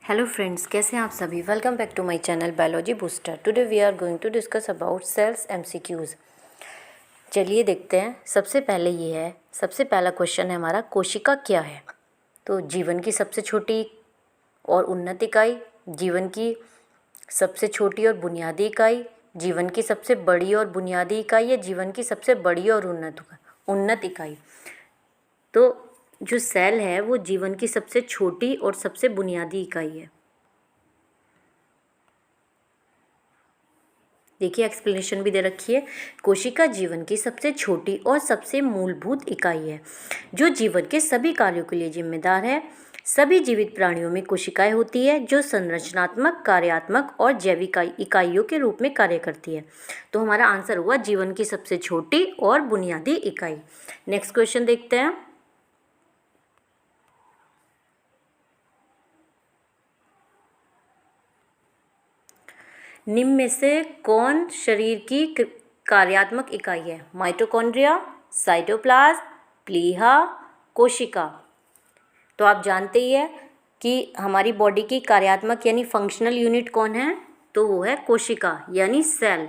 Hello friends, कैसे हैं आप सभी। Welcome back to my channel biology booster. Today we are going to discuss about cells MCQs. चलिए देखते हैं। सबसे पहला क्वेश्चन है हमारा, कोशिका क्या है। तो जीवन की सबसे छोटी और उन्नत इकाई, जीवन की सबसे छोटी और बुनियादी इकाई, जीवन की सबसे बड़ी और बुनियादी इकाई, या जीवन की सबसे बड़ी और उन्नत इकाई। तो जो सेल है वो जीवन की सबसे छोटी और सबसे बुनियादी इकाई है। देखिए, एक्सप्लेनेशन भी दे रखी है। कोशिका जीवन की सबसे छोटी और सबसे मूलभूत इकाई है जो जीवन के सभी कार्यों के लिए जिम्मेदार है। सभी जीवित प्राणियों में कोशिकाएं होती है जो संरचनात्मक, कार्यात्मक और जैविक इकाइयों के रूप में कार्य करती है। तो हमारा आंसर हुआ जीवन की सबसे छोटी और बुनियादी इकाई। नेक्स्ट क्वेश्चन देखते हैं। निम्न में से कौन शरीर की कार्यात्मक इकाई है। माइटोकॉन्ड्रिया, साइटोप्लाज्म, प्लीहा, कोशिका। तो आप जानते ही है कि हमारी बॉडी की कार्यात्मक यानी फंक्शनल यूनिट कौन है, तो वो है कोशिका यानी सेल।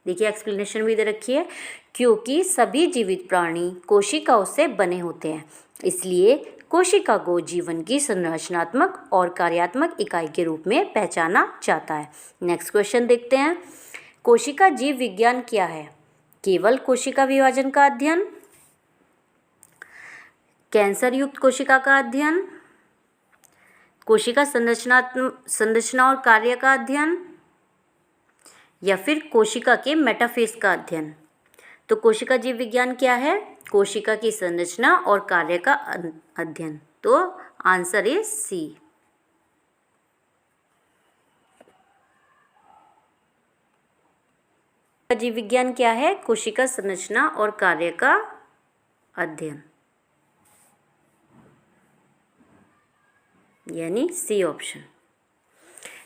देखिए, एक्सप्लेनेशन भी दे रखी है। क्योंकि सभी जीवित प्राणी कोशिकाओं से बने होते हैं, इसलिए कोशिका को जीवन की संरचनात्मक और कार्यात्मक इकाई के रूप में पहचाना जाता है। नेक्स्ट क्वेश्चन देखते हैं। कोशिका जीव विज्ञान क्या है। केवल कोशिका विभाजन का अध्ययन, कैंसर युक्त कोशिका का अध्ययन, कोशिका संरचना और कार्य का अध्ययन, या फिर कोशिका के मेटाफेज का अध्ययन। तो कोशिका जीव विज्ञान क्या है। कोशिका की संरचना और कार्य का अध्ययन। तो आंसर इज सी। जीव विज्ञान क्या है। कोशिका संरचना और कार्य का अध्ययन, यानी सी ऑप्शन।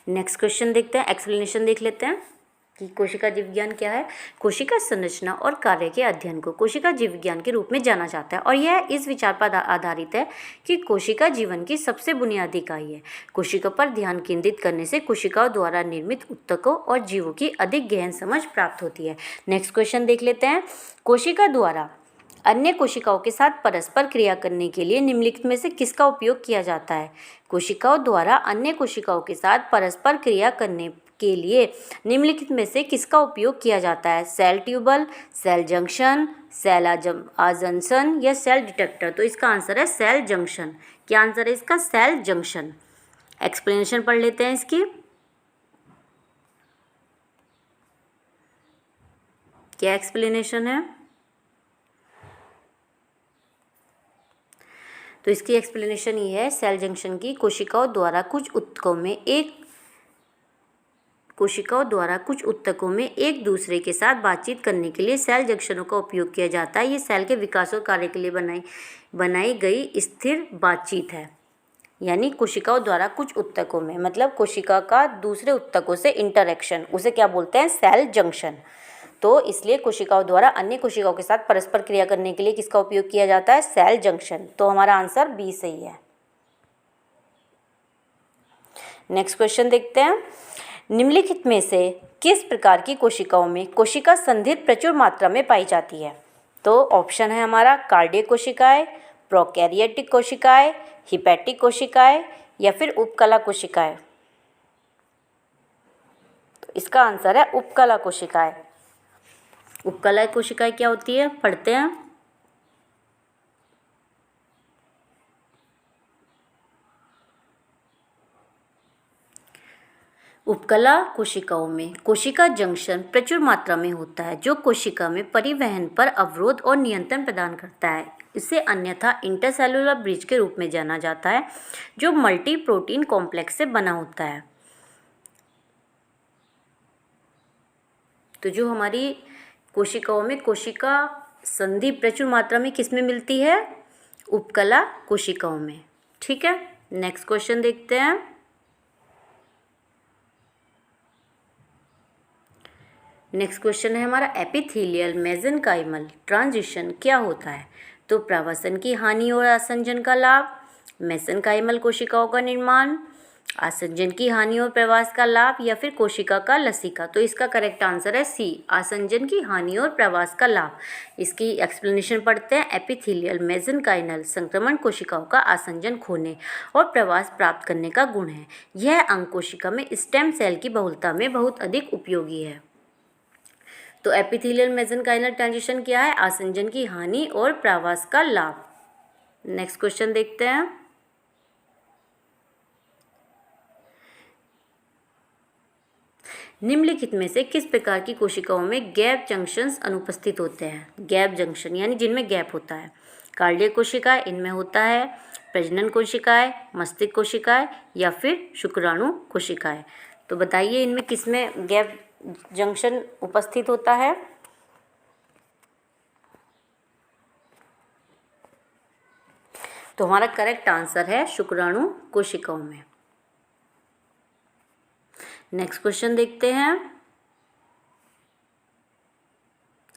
नेक्स्ट क्वेश्चन देखते हैं। एक्सप्लेनेशन देख लेते हैं कि कोशिका जीव विज्ञान क्या है। कोशिका संरचना और कार्य के अध्ययन को कोशिका जीव विज्ञान के रूप में जाना जाता है और यह इस विचार पर आधारित है कि कोशिका जीवन की सबसे बुनियादी इकाई है। कोशिका पर ध्यान केंद्रित करने से कोशिकाओं द्वारा निर्मित ऊतकों और जीवों की अधिक गहन समझ प्राप्त होती है। नेक्स्ट क्वेश्चन देख लेते हैं। कोशिका द्वारा अन्य कोशिकाओं के साथ परस्पर क्रिया करने के लिए निम्नलिखित में से किसका उपयोग किया जाता है। कोशिकाओं द्वारा अन्य कोशिकाओं के साथ परस्पर क्रिया करने के लिए निम्नलिखित में से किसका उपयोग किया जाता है। Cell tubule, cell junction, cell adhesion या सेल डिटेक्टर। तो इसका आंसर है सेल जंक्शन। क्या आंसर है इसका। Cell junction. एक्सप्लेनेशन पढ़ लेते हैं इसकी। क्या एक्सप्लेनेशन है। तो इसकी एक्सप्लेनेशन ये है सेल जंक्शन की। कोशिकाओं द्वारा कुछ ऊतकों में एक दूसरे के साथ बातचीत करने के लिए सेल जंक्शनों का उपयोग किया जाता है। ये सेल के विकास और कार्य के लिए बनाई गई स्थिर बातचीत है। यानी कोशिकाओं द्वारा कुछ ऊतकों में, मतलब कोशिका का दूसरे ऊतकों से इंटरेक्शन, उसे क्या बोलते हैं। Cell junction. तो इसलिए कोशिकाओं द्वारा अन्य कोशिकाओं के साथ परस्पर क्रिया करने के लिए किसका उपयोग किया जाता है। Cell junction. तो हमारा आंसर बी सही है। नेक्स्ट क्वेश्चन देखते हैं। निम्नलिखित में से किस प्रकार की कोशिकाओं में कोशिका संधित प्रचुर मात्रा में पाई जाती है। तो ऑप्शन है हमारा कार्डियक कोशिकाएं, प्रोकैरियोटिक कोशिकाएं, हिपैटिक कोशिकाएं या फिर उपकला कोशिकाएं। तो इसका आंसर है उपकला कोशिकाएं। उपकला कोशिकाएं क्या होती है, पढ़ते हैं। उपकला कोशिकाओं में कोशिका जंक्शन प्रचुर मात्रा में होता है जो कोशिका में परिवहन पर अवरोध और नियंत्रण प्रदान करता है। इसे अन्यथा इंटरसेलुलर ब्रिज के रूप में जाना जाता है जो मल्टी प्रोटीन कॉम्प्लेक्स से बना होता है। तो जो हमारी कोशिकाओं में कोशिका संधि प्रचुर मात्रा में किस में मिलती है। उपकला कोशिकाओं में। ठीक है। नेक्स्ट क्वेश्चन देखते हैं। नेक्स्ट क्वेश्चन है हमारा, एपिथेलियल मेसेनकाइमल ट्रांजिशन क्या होता है। तो प्रवासन की हानि और आसंजन का लाभ, मेसेनकाइमल कोशिकाओं का निर्माण, आसंजन की हानि और प्रवास का लाभ, या फिर कोशिका का लसिका। तो इसका करेक्ट आंसर है सी, आसंजन की हानि और प्रवास का लाभ। इसकी एक्सप्लेनेशन पढ़ते हैं। एपिथेलियल मेसेनकाइमल संक्रमण कोशिकाओं का आसंजन खोने और प्रवास प्राप्त करने का गुण है। यह अंग कोशिका में स्टेम सेल की बहुलता में बहुत अधिक उपयोगी है। तो एपिथेलियल मेसेनकाइमल ट्रांजिशन क्या है? आसंजन की हानि और प्रवास का लाभ। नेक्स्ट क्वेश्चन देखते हैं। निम्नलिखित में से किस प्रकार की कोशिकाओं में गैप जंक्शंस अनुपस्थित होते हैं? गैप जंक्शन यानी जिनमें गैप होता है। कार्डियक कोशिकाएं इनमें होता है, प्रजनन कोशिकाएं, मस्तिष्क कोशिकाएं, या फिर शुक्राणु कोशिकाएं। तो बताइए इनमें किसमें गैप जंक्शन उपस्थित होता है? तो हमारा करेक्ट आंसर है शुक्राणु कोशिकाओं में। नेक्स्ट क्वेश्चन देखते हैं।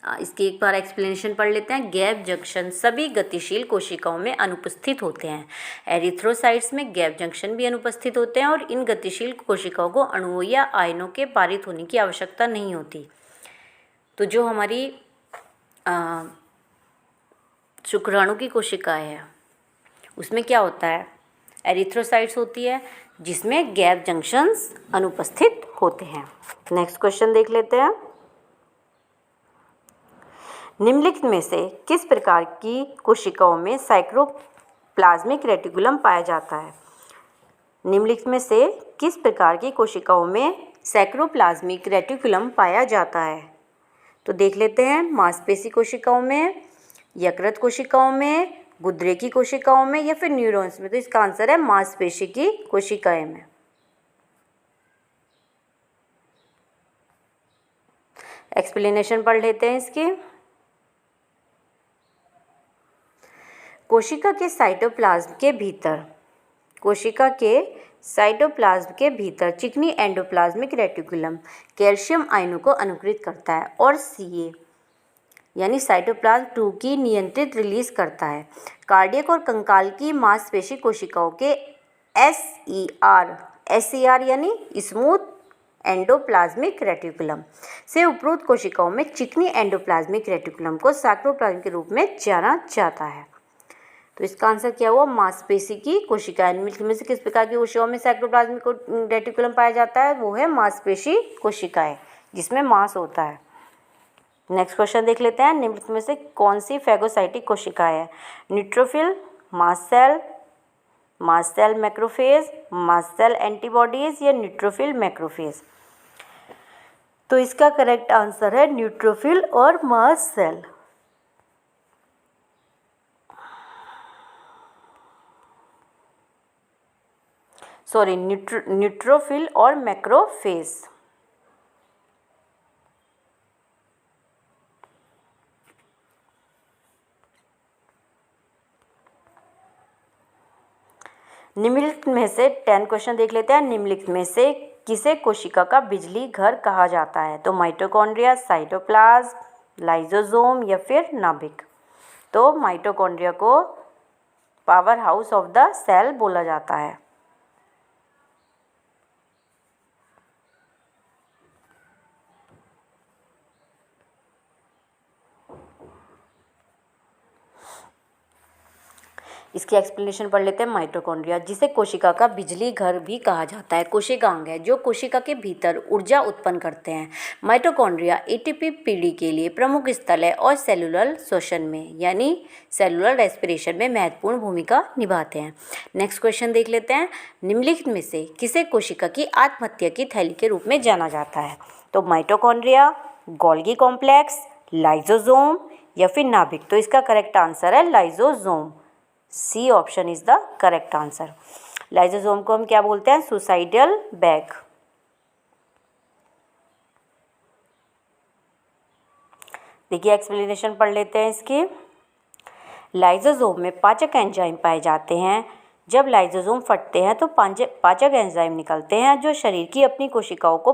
इसकी एक बार एक्सप्लेनेशन पढ़ लेते हैं। गैप जंक्शन सभी गतिशील कोशिकाओं में अनुपस्थित होते हैं। एरिथ्रोसाइट्स में गैप जंक्शन भी अनुपस्थित होते हैं और इन गतिशील कोशिकाओं को अणुओं या आयनों के पारित होने की आवश्यकता नहीं होती। तो जो हमारी शुक्राणु की कोशिकाएं है उसमें क्या होता है? एरिथ्रोसाइट्स होती है जिसमें गैप जंक्शंस अनुपस्थित होते हैं। नेक्स्ट क्वेश्चन देख लेते हैं। निम्नलिखित में से किस प्रकार की कोशिकाओं में साइटोप्लाज्मिक रेटिकुलम पाया जाता है? निम्नलिखित में से किस प्रकार की कोशिकाओं में साइटोप्लाज्मिक रेटिकुलम पाया जाता है? तो देख लेते हैं। मांसपेशी कोशिकाओं में, यकृत कोशिकाओं में, गुर्दे की कोशिकाओं में, या फिर न्यूरॉन्स में। तो इसका आंसर है मांसपेशी की कोशिकाएं में। एक्सप्लेनेशन पढ़ लेते हैं इसकी। कोशिका के साइटोप्लाज्म के भीतर चिकनी एंडोप्लाज्मिक रेटिकुलम कैल्शियम आयनों को अनुकृत करता है और सीए यानी साइटोप्लाज्म 2 की नियंत्रित रिलीज करता है। कार्डियक और कंकाल की मांसपेशी कोशिकाओं के एसईआर यानी स्मूथ एंडोप्लाज्मिक रेटिकुलम से उपरोक्त कोशिकाओं में चिकनी एंडोप्लाज्मिक रेटिकुलम को साइटोप्लाज्म के रूप में जाना जाता है। तो इसका आंसर क्या हुआ? मांसपेशी की कोशिकाएं। में से किस प्रकार की कोशिकाओं में साइटोप्लाज्मिक रेटिकुलम पाया जाता है? वो है मांसपेशी कोशिकाएं जिसमें मांस होता है। नेक्स्ट क्वेश्चन देख लेते हैं। निम्नलिखित में से कौन सी फैगोसाइटिक कोशिकाएं है? Neutrophil, mast cell macrophage, mast cell antibodies, या न्यूट्रोफिल मैक्रोफेज। तो इसका करेक्ट आंसर है न्यूट्रोफिल और मास्ट सेल। सॉरी, न्यूट्रोफिल और मैक्रोफेज। निम्नलिखित में से 10 क्वेश्चन देख लेते हैं। निम्नलिखित में से किसे कोशिका का बिजली घर कहा जाता है? तो माइटोकॉन्ड्रिया, साइटोप्लाज्म, लाइसोसोम, या फिर नाभिक। तो माइटोकॉन्ड्रिया को power house of the cell बोला जाता है। इसकी एक्सप्लेनेशन पढ़ लेते हैं। माइटोकॉन्ड्रिया जिसे कोशिका का बिजली घर भी कहा जाता है, कोशिकांग है जो कोशिका के भीतर ऊर्जा उत्पन्न करते हैं। माइटोकॉन्ड्रिया एटीपी पीढ़ी के लिए प्रमुख स्थल है और सेलुलर श्वसन में यानी सेलुलर रेस्पिरेशन में महत्वपूर्ण भूमिका निभाते हैं। नेक्स्ट क्वेश्चन देख लेते हैं। निम्नलिखित में से किसे कोशिका की आत्महत्या की थैली के रूप में जाना जाता है? तो माइटोकॉन्ड्रिया, गोल्गी कॉम्प्लेक्स, लाइसोसोम, या फिर नाभिक। तो इसका करेक्ट आंसर है lysosome. C option is the correct answer. Lysosome को हम क्या बोलते हैं? Suicidal bag. देखिए एक्सप्लेनेशन पढ़ लेते हैं इसकी। लाइसोसोम में पाचक एंजाइम पाए जाते हैं। जब लाइसोसोम फटते हैं तो पाचक एंजाइम निकलते हैं जो शरीर की अपनी कोशिकाओं को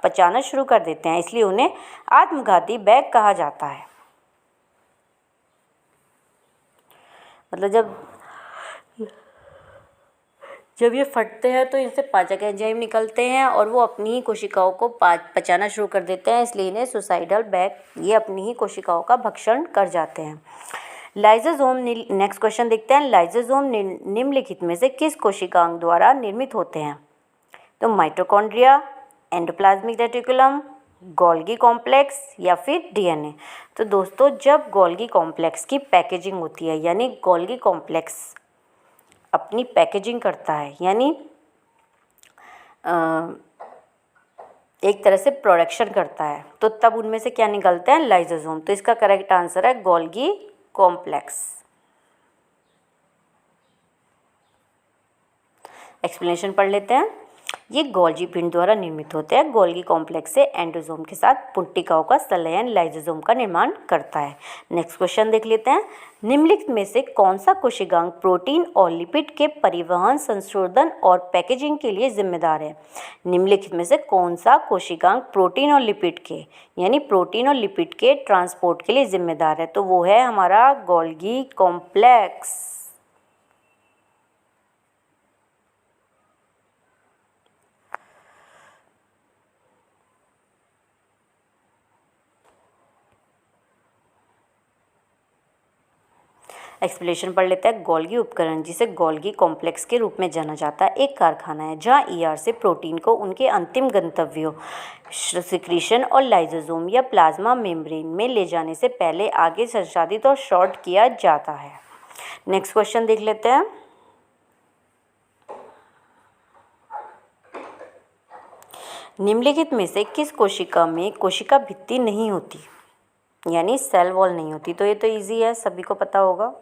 पचाना शुरू कर देते हैं, इसलिए उन्हें आत्मघाती बैग कहा जाता है। मतलब जब जब ये फटते हैं तो इनसे पाचक एंजाइम निकलते हैं और वो अपनी ही कोशिकाओं को पचाना शुरू कर देते हैं, इसलिए इन्हें सुसाइडल बैग ये अपनी ही कोशिकाओं का भक्षण कर जाते हैं। लाइसोसोम, नेक्स्ट क्वेश्चन देखते हैं। लाइसोसोम निम्नलिखित में से किस कोशिकांग द्वारा निर्मित होते हैं? तो mitochondria, endoplasmic reticulum, Golgi complex या फिर डीएनए। तो दोस्तों जब गोल्गी कॉम्प्लेक्स की पैकेजिंग होती है, यानी गोल्गी कॉम्प्लेक्स अपनी पैकेजिंग करता है, यानी एक तरह से प्रोडक्शन करता है, तो तब उनमें से क्या निकलते हैं? लाइसोसोम। तो इसका करेक्ट आंसर है गोल्गी कॉम्प्लेक्स। एक्सप्लेनेशन पढ़ लेते हैं। ये गोल्गी पिंड द्वारा निर्मित होते हैं। गोल्गी कॉम्प्लेक्स से एंडोसोम के साथ पुट्टिकाओं का संलयन लाइसोसोम का निर्माण करता है। नेक्स्ट क्वेश्चन देख लेते हैं। निम्नलिखित में से कौन सा कोशिकांग प्रोटीन और लिपिड के परिवहन, संशोधन और पैकेजिंग के लिए जिम्मेदार है? निम्नलिखित में से कौन सा कोशिकांग प्रोटीन और लिपिड के, यानी प्रोटीन और लिपिड के ट्रांसपोर्ट के लिए जिम्मेदार है? तो वो है हमारा गोल्गी कॉम्प्लेक्स। एक्सप्लेनेशन पढ़ लेते हैं। गोल्गी उपकरण, जिसे गोल्गी कॉम्प्लेक्स के रूप में जाना जाता है, एक कारखाना है जहां ईआर से प्रोटीन को उनके अंतिम गंतव्यों सिक्रीशन और लाइसोसोम या प्लाज्मा मेम्ब्रेन में ले जाने से पहले आगे संसाधित और शॉर्ट किया जाता है। नेक्स्ट क्वेश्चन देख लेते हैं। निम्नलिखित में से किस कोशिका में कोशिका भित्ति नहीं होती, यानी सेल वॉल नहीं होती? तो ये तो इजी है, सभी को पता होगा,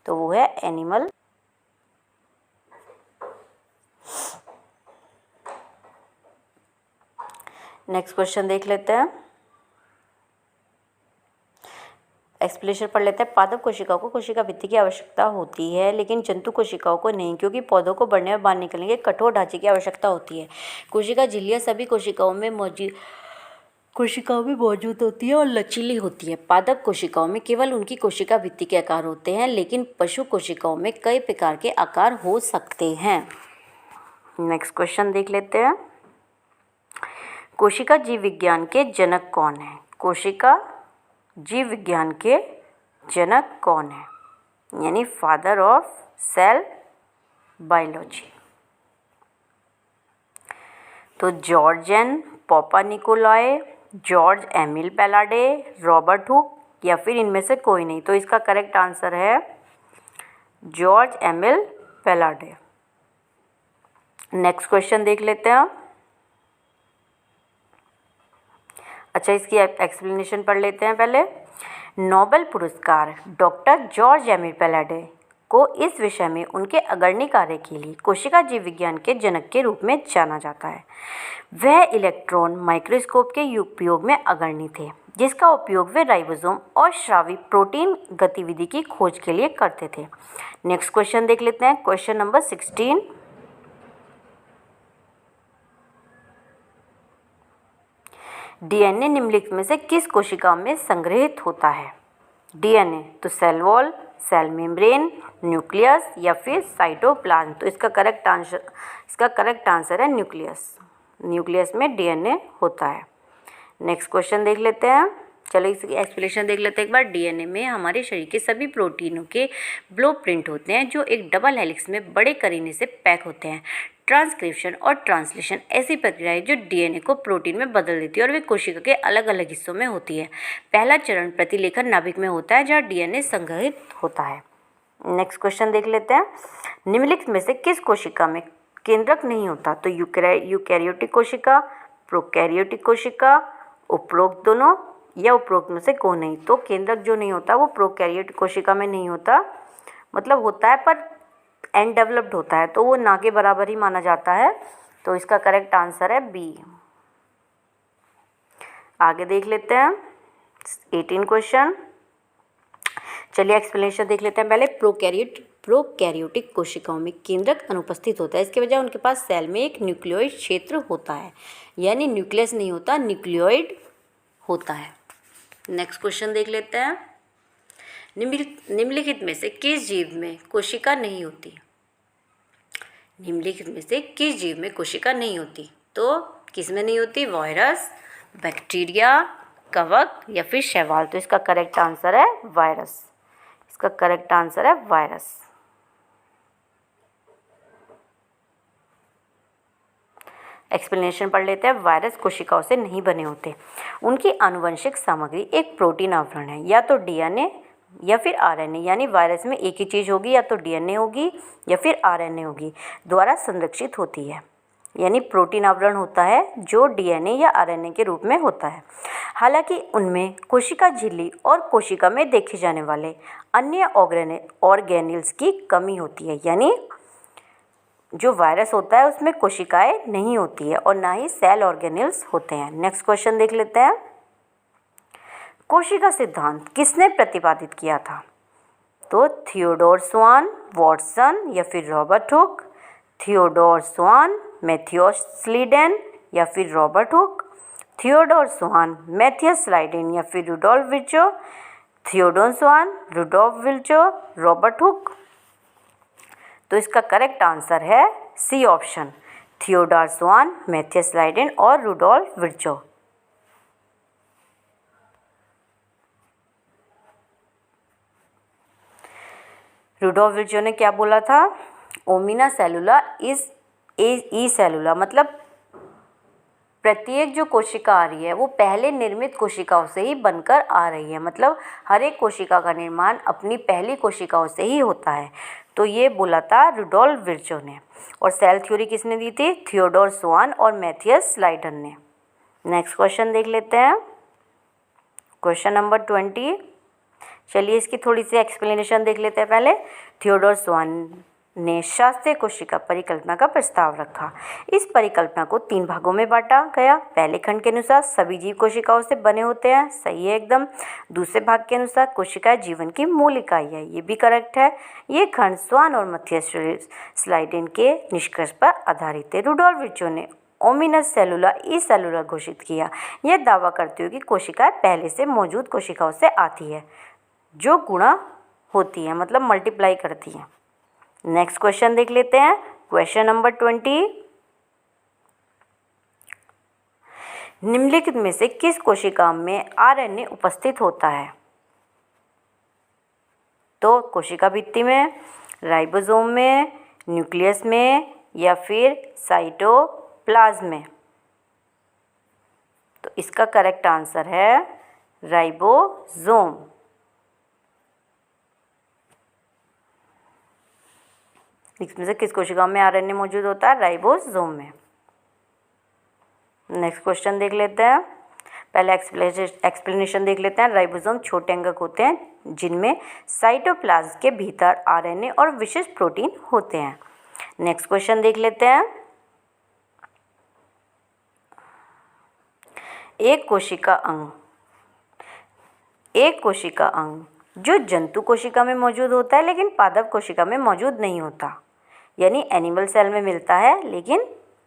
तो वो है एनिमल। नेक्स्ट क्वेश्चन देख लेते हैं। एक्सप्लेनेशन पढ़ लेते हैं। पादप कोशिकाओं को कोशिका भित्ति की आवश्यकता होती है, लेकिन जंतु कोशिकाओं को नहीं, क्योंकि पौधों को बढ़ने और बाहर निकलने के कठोर ढांचे की आवश्यकता होती है। कोशिका झिल्लियां सभी कोशिकाओं में मौजूद होती है और लचीली होती है। पादप कोशिकाओं में केवल उनकी कोशिका भित्ति के आकार होते हैं, लेकिन पशु कोशिकाओं में कई प्रकार के आकार हो सकते हैं। नेक्स्ट क्वेश्चन देख लेते हैं। कोशिका जीव विज्ञान के जनक कौन है? कोशिका जीव विज्ञान के जनक कौन है, यानी फादर ऑफ सेल बायोलॉजी? तो George N Papanicolaou, George Emil Palade, Robert Hooke या फिर इनमें से कोई नहीं? तो इसका करेक्ट आंसर है George Emil Palade. Next question देख लेते हैं। अच्छा, इसकी एक्सप्लेनेशन पढ़ लेते हैं पहले। नोबेल पुरस्कार डॉक्टर जॉर्ज एमिल पैलाडे को इस विषय में उनके अग्रणी कार्य के लिए कोशिका जीव विज्ञान के जनक के रूप में जाना जाता है। वह इलेक्ट्रॉन माइक्रोस्कोप के उपयोग में अग्रणी थे, जिसका उपयोग वे राइबोसोम और स्रावी प्रोटीन गतिविधि की खोज के लिए करते थे। नेक्स्ट क्वेश्चन देख लेते हैं। Question number 16। डीएनए निम्नलिखित में से किस कोशिका में संग्रहित होता है? डीएनए तो cell wall, cell membrane, nucleus या फिर साइटोप्लाज्म? तो इसका करेक्ट आंसर है न्यूक्लियस। न्यूक्लियस में डीएनए होता है। नेक्स्ट क्वेश्चन देख लेते हैं। चलो इसकी एक्सप्लेनेशन देख लेते हैं एक बार। डीएनए में हमारे शरीर के सभी प्रोटीनों के ब्लूप्रिंट होते हैं, जो एक डबल हेलिक्स में बड़े करीने से पैक होते हैं। ट्रांसक्रिप्शन और ट्रांसलेशन ऐसी प्रक्रिया है जो डीएनए को प्रोटीन में बदल देती है और वे कोशिका के अलग अलग हिस्सों में होती है। पहला चरण प्रतिलेखन नाभिक में होता है, जहाँ डीएनए संग्रहित होता है। नेक्स्ट क्वेश्चन देख लेते हैं। निम्नलिखित में से किस कोशिका में केंद्रक नहीं होता? तो यूकैरियोटिक कोशिका, प्रोकैरियोटिक कोशिका, उपरोक्त दोनों या उपरोक्त में से कोई नहीं? तो केंद्रक जो नहीं होता वो प्रोकैरियोटिक कोशिका में नहीं होता, मतलब होता है पर एंड डेवलप्ड होता है, तो वो ना के बराबर ही माना जाता है। तो इसका करेक्ट आंसर है बी। आगे देख लेते हैं 18 क्वेश्चन। चलिए एक्सप्लेनेशन देख लेते हैं पहले। प्रोकैरियोटिक कोशिकाओं में केंद्रक अनुपस्थित होता है, इसके बजाय उनके पास सेल में एक न्यूक्लियोइड क्षेत्र होता है, यानी न्यूक्लियस नहीं होता, न्यूक्लियोइड होता है। नेक्स्ट क्वेश्चन देख लेते हैं। निम्नलिखित में से किस जीव में कोशिका नहीं होती? निम्नलिखित में से किस जीव में कोशिका नहीं होती? तो किस में नहीं होती? वायरस, बैक्टीरिया, कवक या फिर शैवाल। तो इसका करेक्ट आंसर है वायरस। इसका करेक्ट आंसर है वायरस। एक्सप्लेनेशन पढ़ लेते हैं। वायरस कोशिकाओं से नहीं बने होते। उनकी आनुवंशिक सामग्री एक प्रोटीन आवरण है, या तो डीएनए या फिर आरएनए, यानी वायरस में एक ही चीज़ होगी, या तो डीएनए होगी या फिर आरएनए होगी, द्वारा संरक्षित होती है। यानी प्रोटीन आवरण होता है जो डीएनए या आरएनए के रूप में होता है। हालांकि उनमें कोशिका झिल्ली और कोशिका में देखे जाने वाले अन्य ऑर्गेनेल्स की कमी होती है। यानी जो वायरस होता है उसमें कोशिकाएं नहीं होती है और ना ही सेल ऑर्गेनेल्स होते हैं। नेक्स्ट क्वेश्चन देख लेते हैं। कोशिका सिद्धांत किसने प्रतिपादित किया था? तो थियोडोर स्वान, वॉटसन या फिर रॉबर्ट हुक। थियोडोर स्वान, मैथियस स्लीडेन या फिर रॉबर्ट हुक। थियोडोर स्वान, मैथियस स्लीडेन या फिर रुडोल्फ विर्चो। थियोडोर स्वान, रुडोल्फ विर्चो, रॉबर्ट हुक। तो इसका करेक्ट आंसर है सी ऑप्शन, थियोडोर स्वान, मैथियस स्लीडेन और रुडोल्फ विर्चो। रुडोल्फ विर्चो ने क्या बोला था? ओमिना सेलुला इज ई सेलुला, मतलब प्रत्येक जो कोशिका आ रही है वो पहले निर्मित कोशिकाओं से ही बनकर आ रही है। मतलब हर एक कोशिका का निर्माण अपनी पहली कोशिकाओं से ही होता है। तो ये बोला था रुडोल्फ विर्चो ने। और सेल थ्योरी किसने दी थी? थियोडोर स्वान और मैथियस स्लीडेन ने। नेक्स्ट क्वेश्चन देख लेते हैं। Question number 20। चलिए इसकी थोड़ी सी एक्सप्लेनेशन देख लेते हैं पहले। थियोडोर स्वान ने शास्त्रीय कोशिका परिकल्पना का प्रस्ताव रखा। इस परिकल्पना को 3 भागों में बांटा गया। पहले खंड के अनुसार सभी जीव कोशिकाओं से बने होते हैं, सही है एकदम। दूसरे भाग के अनुसार कोशिका जीवन की मूल इकाई है, ये भी करेक्ट है। ये खंड स्वान और मैथियस स्लीडेन के निष्कर्ष पर आधारित है। रुडोल्फ विर्चो ने ओमिनस सेलुला ई सेलुला घोषित किया। यह दावा करते हुए कि कोशिकाएं पहले से मौजूद कोशिकाओं से आती है जो गुणा होती है, मतलब मल्टीप्लाई करती हैं। नेक्स्ट क्वेश्चन देख लेते हैं। Question number 20। निम्नलिखित में से किस कोशिका में आरएनए उपस्थित होता है? तो कोशिका भित्ति में, राइबोसोम में, न्यूक्लियस में या फिर साइटोप्लाज्म में। तो इसका करेक्ट आंसर है राइबोसोम। इसमें से किस कोशिका में आरएनए मौजूद होता है? राइबोसोम में। नेक्स्ट क्वेश्चन देख लेते हैं। पहले एक्सप्लेनेशन देख लेते हैं। राइबोसोम छोटे अंगक होते हैं जिनमें साइटोप्लाज्म के भीतर आरएनए और विशेष प्रोटीन होते हैं। नेक्स्ट क्वेश्चन देख लेते हैं। एक कोशिका अंग जो जंतु कोशिका में मौजूद होता है लेकिन पादप कोशिका में मौजूद नहीं होता, यानी एनिमल सेल में मिलता है लेकिन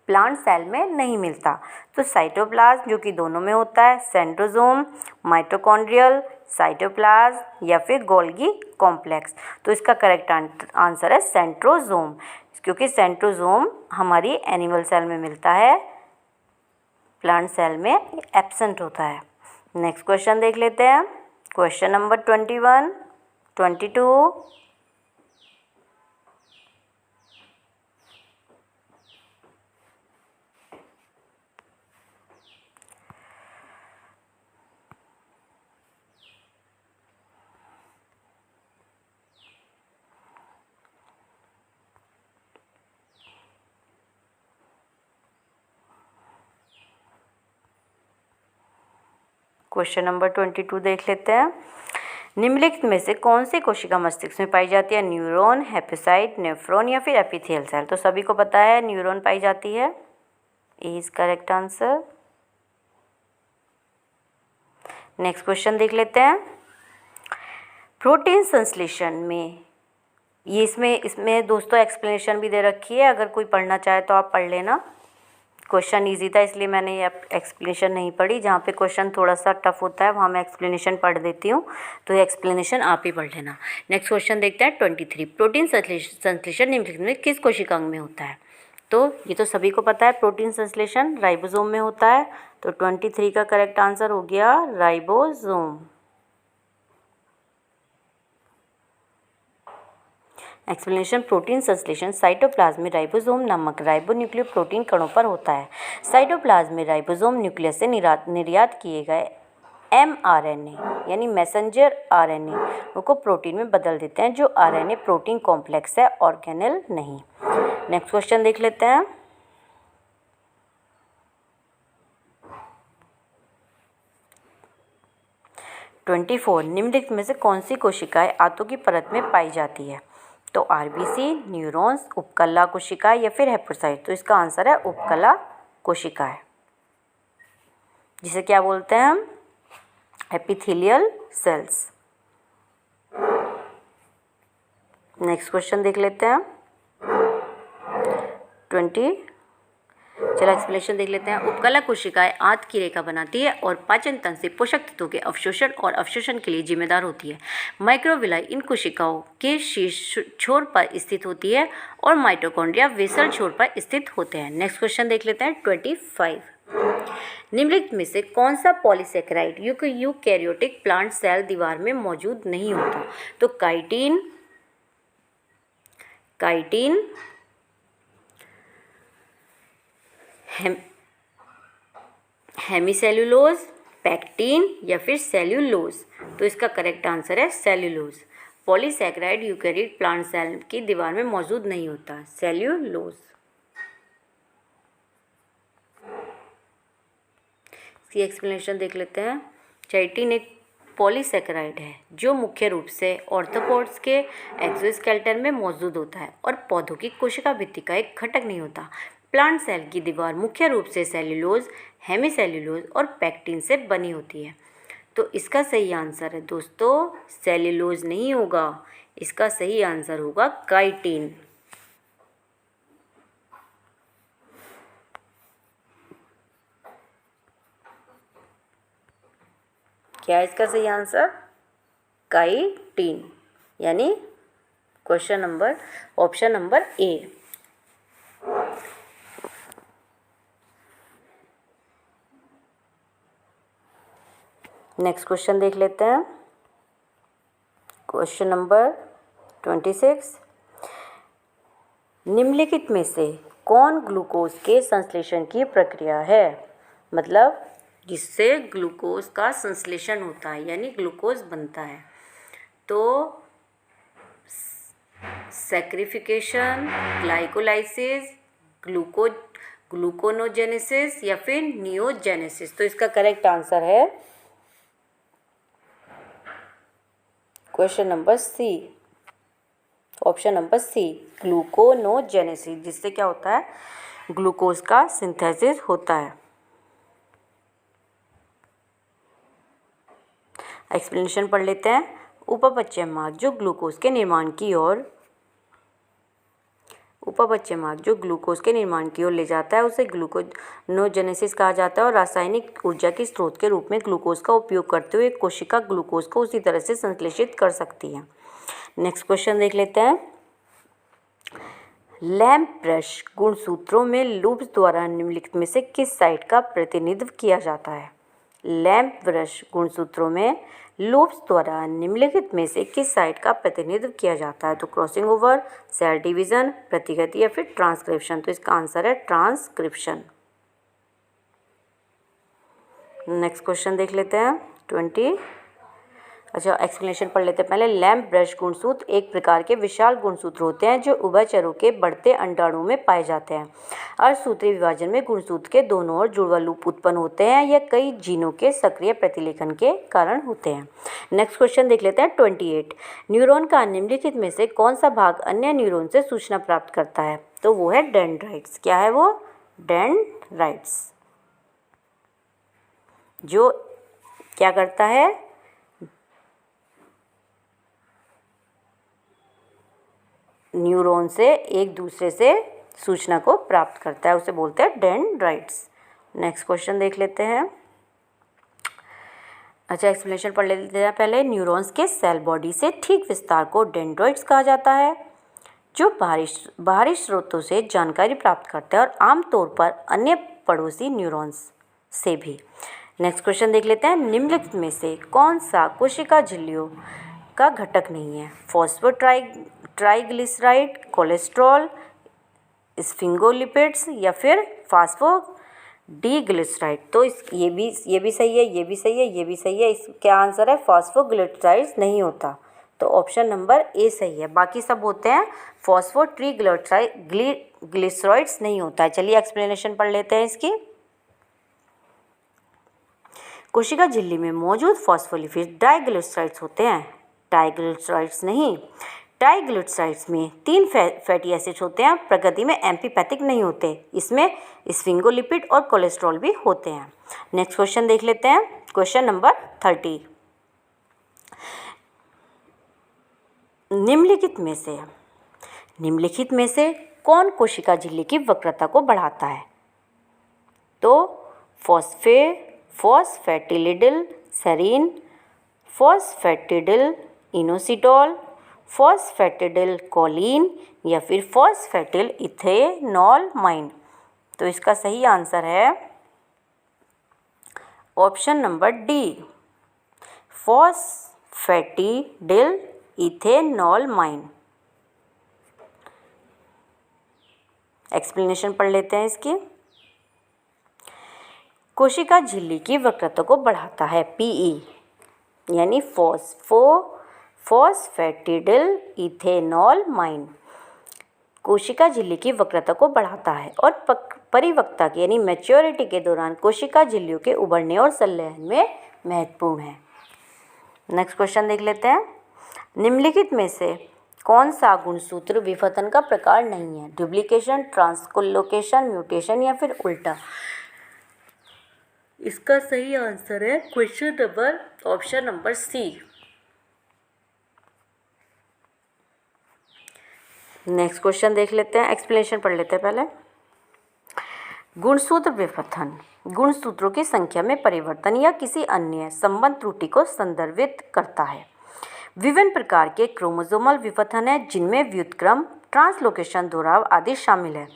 प्लांट सेल में नहीं मिलता। तो साइटोप्लाज्म जो कि दोनों में होता है, सेंट्रोसोम, माइटोकॉन्ड्रियल साइटोप्लाज्म या फिर गोल्गी कॉम्प्लेक्स। तो इसका करेक्ट आंसर है सेंट्रोसोम, क्योंकि सेंट्रोसोम हमारी एनिमल सेल में मिलता है, प्लांट सेल में एब्सेंट होता है। नेक्स्ट क्वेश्चन देख लेते हैं। Question number 21, 22। क्वेश्चन नंबर 22 देख लेते हैं। निम्नलिखित में से कौन सी कोशिका मस्तिष्क में पाई जाती है? न्यूरॉन, हेपेसाइट, नेफ्रॉन या फिर एपिथेलियल सेल। तो सभी को पता है न्यूरॉन पाई जाती है, is correct answer. Next question देख लेते हैं। प्रोटीन संश्लेषण में ये इसमें दोस्तों एक्सप्लेनेशन भी दे रखी है, अगर कोई पढ़ना चाहे तो आप पढ़ लेना। क्वेश्चन इजी था इसलिए मैंने ये एक्सप्लेनेशन नहीं पढ़ी। जहाँ पे क्वेश्चन थोड़ा सा टफ होता है वहाँ मैं एक्सप्लेनेशन पढ़ देती हूँ, तो ये एक्सप्लेनेशन आप ही पढ़ लेना। नेक्स्ट क्वेश्चन देखते हैं 23। प्रोटीन संश्लेषण निम्नलिखित में किस कोशिकांग में होता है? तो ये तो सभी को पता है, प्रोटीन संश्लेषण राइबोसोम में होता है। तो 23 का करेक्ट आंसर हो गया राइबोसोम। एक्सप्लेनेशन, प्रोटीन संश्लेषण साइटोप्लाज्म में राइबोसोम नामक राइबोन्यूक्लियो प्रोटीन कणों पर होता है। साइटोप्लाज्म में राइबोसोम न्यूक्लियस से निर्यात किए गए mRNA यानी मैसेंजर RNA को प्रोटीन में बदल देते हैं, जो RNA प्रोटीन कॉम्प्लेक्स है, ऑर्गेनेल नहीं। नेक्स्ट क्वेश्चन देख लेते हैं। निम्नलिखित में से कौन सी कोशिकाएं आंतों की परत में पाई जाती है? तो आरबीसी, न्यूरॉन्स, उपकला कोशिकाएं या फिर हेपोसाइट। तो इसका आंसर है उपकला कोशिकाएं, जिसे क्या बोलते हैं हम? Epithelial cells. नेक्स्ट क्वेश्चन देख लेते हैं 20। चलो एक्सप्लेनेशन देख लेते हैं। उपकला कोशिकाएं आंत की रेखा बनाती है और पाचन तंत्र से पोषक तत्वों के अवशोषण और अवशोषण के लिए जिम्मेदार होती है। माइक्रोविलाई इन कोशिकाओं के शीर्ष छोर पर स्थित होती है और माइटोकॉन्ड्रिया वेसल छोर पर स्थित होते हैं। नेक्स्ट क्वेश्चन देख लेते हैं 25। निम्नलिखित में से कौन सा पॉलीसेकेराइड यूकैरियोटिक प्लांट सेल दीवार में मौजूद नहीं होता? तो काइटिन, हेमीसेल्यूलोज, पैक्टिन या फिर सेल्यूलोज। तो इसका करेक्ट आंसर है cellulose. Polysaccharide eukaryotic plant cell की दीवार में मौजूद नहीं होता, सेल्यूलोज। इसकी एक्सप्लेनेशन देख लेते हैं। चाइटिन एक पॉलीसैकेराइड है जो मुख्य रूप से ऑर्थोपोड्स के एक्सोस्केलेटन में मौजूद होता है और पौधों की कोशिका भित्ति का एक घटक नहीं होता। प्लांट सेल की दीवार मुख्य रूप से सेल्यूलोज, हेमीसेल्यूलोज और पैक्टिन से बनी होती है। तो इसका सही आंसर है दोस्तों सेल्यूलोज नहीं होगा, इसका सही आंसर होगा काइटिन। क्या है इसका सही आंसर? काइटिन, यानी question number option number A. Next question देख लेते हैं। Question number 26। निम्नलिखित में से कौन ग्लूकोज के संश्लेषण की प्रक्रिया है? मतलब जिससे ग्लूकोज का संश्लेषण होता है यानी ग्लूकोज बनता है। तो सैक्रिफिकेशन, ग्लाइकोलाइसिस, ग्लूकोनोजेनेसिस या फिर नियोजेनेसिस। तो इसका करेक्ट आंसर है question number C, option number C, gluconeogenesis, जिससे क्या होता है? ग्लूकोज का सिंथेसिस होता है। एक्सप्लेनेशन पढ़ लेते हैं। उपापचय मार्ग जो ग्लूकोज के निर्माण की ओर ले जाता है उसे ग्लूकोनोजेनेसिस कहा जाता है और रासायनिक ऊर्जा के स्रोत के रूप में ग्लूकोज का उपयोग करते हुए कोशिका ग्लूकोज को उसी तरह से संश्लेषित कर सकती है। नेक्स्ट क्वेश्चन देख लेते हैं। लैम्प्रश गुणसूत्रों में लूप्स द्वारा निम्नलिखित में से किस साइट का प्रतिनिधित्व किया जाता है? लैम्प्रश गुणसूत्रों में लूप्स द्वारा निम्नलिखित में से किस साइट का प्रतिनिधित्व किया जाता है? तो क्रॉसिंग ओवर, सेल डिवीजन, प्रतिगति या फिर ट्रांसक्रिप्शन। तो इसका आंसर है ट्रांसक्रिप्शन। नेक्स्ट क्वेश्चन देख लेते हैं 20। एक्सप्लेनेशन पढ़ लेते हैं पहले। लैम्प्रश गुणसूत्र एक प्रकार के विशाल गुणसूत्र होते हैं जो उभयचरों के बढ़ते अंडाणुओं में पाए जाते हैं। अर्धसूत्रीय विभाजन में गुणसूत्र के दोनों ओर जुड़वा लूप उत्पन्न होते हैं या कई जीनों के सक्रिय प्रतिलेखन के कारण होते हैं। नेक्स्ट क्वेश्चन देख लेते हैं 28। न्यूरॉन का निम्नलिखित में से कौन सा भाग अन्य न्यूरॉन से सूचना प्राप्त करता है? तो वो है डेंड्राइट्स। क्या है वो? डेंड्राइट्स, जो क्या करता है? न्यूरॉन से एक दूसरे से सूचना को प्राप्त करता है, उसे बोलते हैं डेंड्राइट्स। नेक्स्ट क्वेश्चन देख लेते हैं। अच्छा, एक्सप्लेनेशन पढ़ लेते हैं पहले। न्यूरॉन्स के सेल बॉडी से ठीक विस्तार को डेंड्राइट्स कहा जाता है, जो बाहरी स्रोतों से जानकारी प्राप्त करता है और आमतौर पर अन्य पड़ोसी न्यूरॉन्स से भी। नेक्स्ट क्वेश्चन देख लेते हैं। निम्नलिखित में से कौन सा कोशिका झिल्लियों का घटक नहीं है? ट्राइग्लिसराइड, कोलेस्ट्रॉल, स्फिंगोलिपिड्स या फिर फास्फोडीग्लिसराइड। तो ये भी सही है, ये भी सही है, ये भी सही है। इसका आंसर है फॉस्फोग्लिसराइड्स नहीं होता, तो ऑप्शन नंबर ए सही है। बाकी सब होते हैं। फॉस्फोट्रीग्लिसराइड्स नहीं होता है। चलिए एक्सप्लेनेशन पढ़ लेते हैं इसकी। कोशिका झिल्ली में मौजूद फॉस्फोलिपिड्स डाइग्लिसराइड्स होते हैं, ट्राइग्लिसराइड्स नहीं। ट्राइग्लिसराइड्स में 3 फैटी एसिड्स होते हैं, प्रकृति में एम्फीपैथिक नहीं होते। इसमें स्फिंगोलिपिड और कोलेस्ट्रॉल भी होते हैं। नेक्स्ट क्वेश्चन देख लेते हैं। Question number 30। निम्नलिखित में से कौन कोशिका झिल्ली की वक्रता को बढ़ाता है? तो phosphatidyl serine, phosphatidyl inositol, phosphatidyl choline या फिर फॉस्फेटिल इथेनॉलमाइन। तो इसका सही आंसर है option number D, phosphatidyl ethanolamine. Explanation पढ़ लेते हैं इसकी। कोशिका झिल्ली की वक्रता को बढ़ाता है पीई, यानी फॉस्फेटिडिल इथेनॉलमाइन कोशिका झिल्ली की वक्रता को बढ़ाता है और परिपक्वता की यानी मैच्योरिटी के दौरान कोशिका झिल्लियों के उभरने और संलयन में महत्वपूर्ण है। नेक्स्ट क्वेश्चन देख लेते हैं। निम्नलिखित में से कौन सा गुणसूत्र विफलन का प्रकार नहीं है? डुप्लीकेशन, ट्रांसलोकेशन, म्यूटेशन या फिर उल्टा। इसका सही आंसर है question number option number C. Next question देख लेते हैं। एक्सप्लेनेशन पढ़ लेते हैं पहले। गुणसूत्र विफलन गुणसूत्रों की संख्या में परिवर्तन या किसी अन्य संबंध त्रुटि को संदर्भित करता है। विभिन्न प्रकार के क्रोमोसोमल विफलन हैं, जिनमें व्युत्क्रम, ट्रांसलोकेशन, दोहराव आदि शामिल है।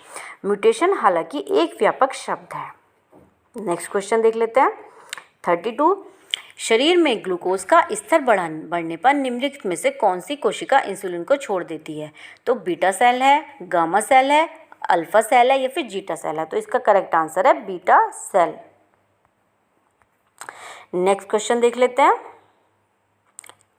म्यूटेशन हालांकि एक व्यापक शब्द है। नेक्स्ट क्वेश्चन देख लेते हैं। 32। शरीर में ग्लूकोज का स्तर बढ़ने पर निम्नलिखित में से कौन सी कोशिका इंसुलिन को छोड़ देती है? तो बीटा सेल है, गामा सेल है, अल्फा सेल है या फिर जीटा सेल है। तो इसका करेक्ट आंसर है बीटा सेल। नेक्स्ट क्वेश्चन देख लेते हैं।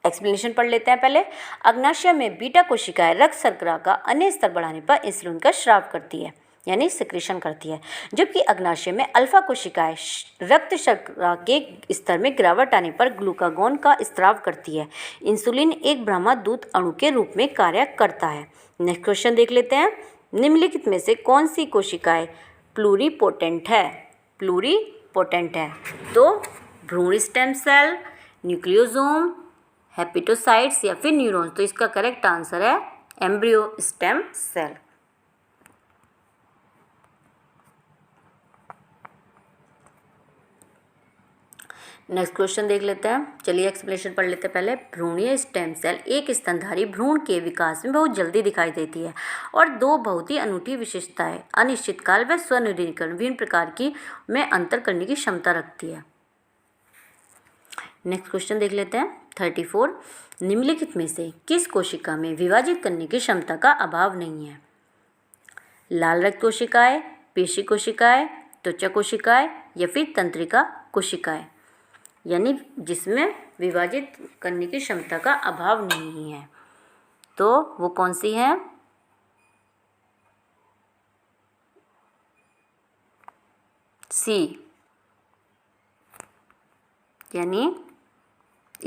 एक्सप्लेनेशन पढ़ लेते हैं पहले। अग्नाशय में बीटा कोशिकाएं रक्त शर्करा का अन्य स्तर बढ़ाने पर इंसुलिन का स्राव करती है, यानी सिक्रीशन करती है, जबकि अग्नाशय में अल्फा कोशिकाएं रक्त शर्करा के स्तर में गिरावट आने पर ग्लूकागोन का स्राव करती है। इंसुलिन एक ब्रह्मा दूत अणु के रूप में कार्य करता है। नेक्स्ट क्वेश्चन देख लेते हैं। निम्नलिखित में से कौन सी कोशिकाएं प्लूरीपोटेंट है? तो भ्रूण स्टेम सेल, न्यूक्लियोसोम, हेपेटोसाइट्स या फिर न्यूरॉन्स। तो इसका करेक्ट आंसर है embryo stem cell. Next question देख लेते हैं। चलिए एक्सप्लेनेशन पढ़ लेते हैं पहले। भ्रूणीय स्टेम सेल एक स्तनधारी भ्रूण के विकास में बहुत जल्दी दिखाई देती है और 2 बहुत ही अनूठी विशेषताएं अनिश्चित काल व स्वनिर्णीकरण विभिन्न प्रकार की में अंतर करने की क्षमता रखती है। नेक्स्ट क्वेश्चन देख लेते हैं। 34। निम्नलिखित में से किस कोशिका में विभाजित करने की क्षमता का अभाव नहीं है? लाल रक्त कोशिकाएं, पेशी कोशिकाएं, त्वचा कोशिकाएं या फिर तंत्रिका कोशिकाएं, यानी जिसमें विभाजित करने की क्षमता का अभाव नहीं है। तो वो कौन सी है? सी, यानी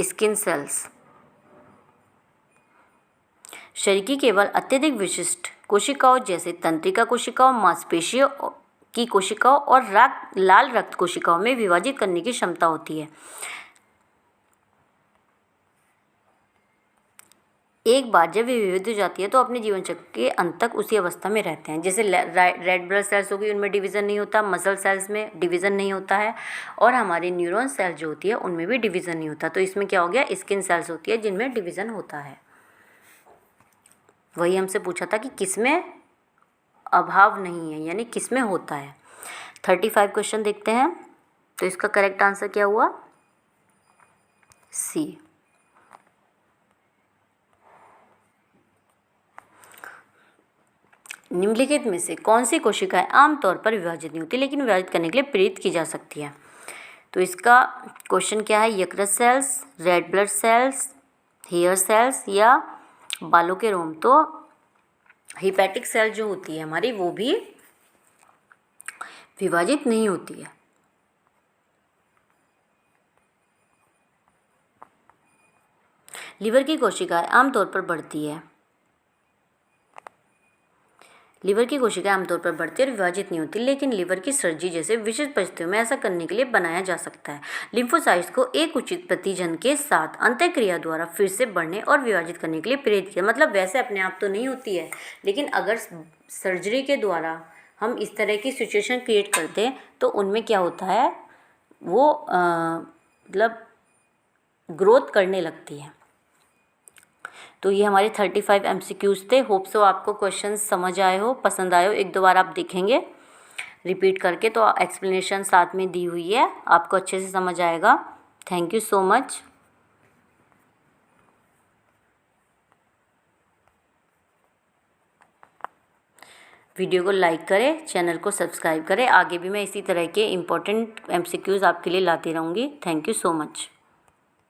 स्किन सेल्स। शरीर की केवल अत्यधिक विशिष्ट कोशिकाओं जैसे तंत्रिका कोशिकाओं, मांसपेशियों की कोशिकाओं और लाल रक्त कोशिकाओं में विभाजित करने की क्षमता होती है। एक बार जब वे विविध हो जाती है तो अपने जीवन चक्र के अंत तक उसी अवस्था में रहते हैं। जैसे रेड ब्लड सेल्स हो गई, उनमें डिवीज़न नहीं होता, मसल सेल्स में डिवीज़न नहीं होता है, और हमारी न्यूरॉन सेल जो होती है उनमें भी डिवीज़न नहीं होता। तो इसमें क्या हो गया, स्किन सेल्स होती है जिनमें डिवीज़न होता है। वही हमसे पूछा था कि किसमें अभाव नहीं है, यानी किसमें होता है। 35 क्वेश्चन देखते हैं। तो इसका करेक्ट आंसर क्या हुआ, सी। निम्नलिखित में से कौन सी कोशिकाएं आमतौर पर विभाजित नहीं होती लेकिन विभाजित करने के लिए प्रेरित की जा सकती है। तो इसका क्वेश्चन क्या है, यकृत cells, red blood cells, hair cells या बालों के रोम। तो हिपैटिक सेल जो होती है हमारी वो भी विभाजित नहीं होती है। लिवर की कोशिकाएं आमतौर पर बढ़ती है, लिवर की कोशिकाएं आमतौर पर बढ़ती और विभाजित नहीं होती, लेकिन लिवर की सर्जरी जैसे विशिष्ट परिस्थितियों में ऐसा करने के लिए बनाया जा सकता है। लिम्फोसाइट्स को एक उचित प्रतिजन के साथ अंतःक्रिया द्वारा फिर से बढ़ने और विभाजित करने के लिए प्रेरित किया। मतलब वैसे अपने आप तो नहीं होती है, लेकिन अगर सर्जरी के द्वारा हम इस तरह की सिचुएशन क्रिएट करते हैं तो उनमें क्या होता है, वो मतलब ग्रोथ करने लगती है। तो ये हमारे 35 MCQs थे। होप सो आपको क्वेश्चन समझ आए हो, पसंद आए हो। एक दो बार आप देखेंगे रिपीट करके, तो एक्सप्लेनेशन साथ में दी हुई है, आपको अच्छे से समझ आएगा। Thank you so much. Video को लाइक करें, चैनल को सब्सक्राइब करें। आगे भी मैं इसी तरह के इम्पोर्टेंट MCQs आपके लिए लाती रहूँगी। Thank you so much.